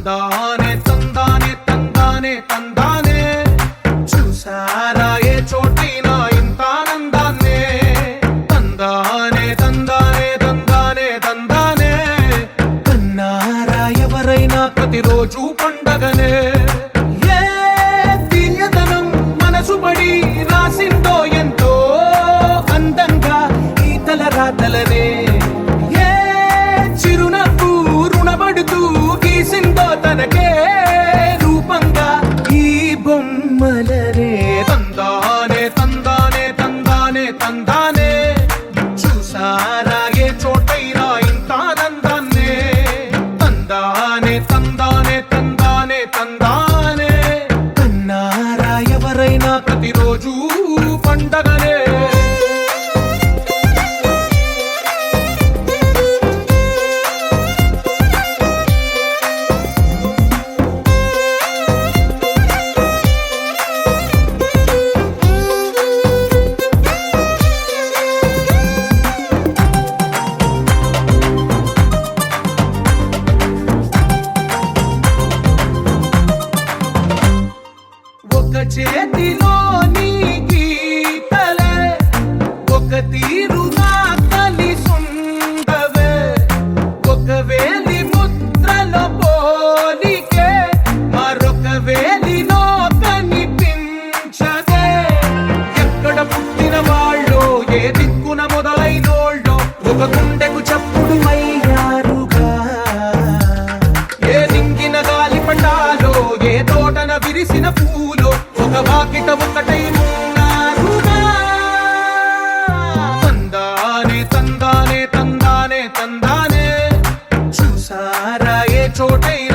తందానే తందానే తందానే తందానే చూసారా ఏ చోటైనా ఇంత ఆనందాన్నే తందానే తందానే తందానే తందానే కన్నారా ఎవరైనా ప్రతిరోజు పండగనే ఏ తీయదనం మనసు పడి రాసిందో ఎంతో అందంగా ఈ తలరాతలనే ఏ చిరునవ్వు రుణపడుతూ గీసిందో తనకే రూపంగా ఈ బొమ్మలనే తందానే తందానే తందానే తందానే చూసారా ఏ చోటైనా ఇంత ఆనందాన్నే తందానే తందానే తందానే తందానే కన్నారా ఎవరైనా ప్రతిరోజు పండగనే ఒక చేతిలో నీ గీతలే ఒక తీరుగా కలిసుండవే ఒక వేలి ముద్రలో పోలికే మరొక వేలిలో కనిపించదే ఎక్కడ పుట్టిన వాళ్ళో ఏ దిక్కున మొదలైనోళ్ళో ఒక గుండెకు చప్పుడు అయ్యారుగా ఏ దింగిన గాలి పటాలో ఏ తోటన విరిసిన పూలో ఒక వాకిట ఒకటై ఉన్నారుగా తందానే తందానే తందానే తందానే చూసారా ఏ చోటైనా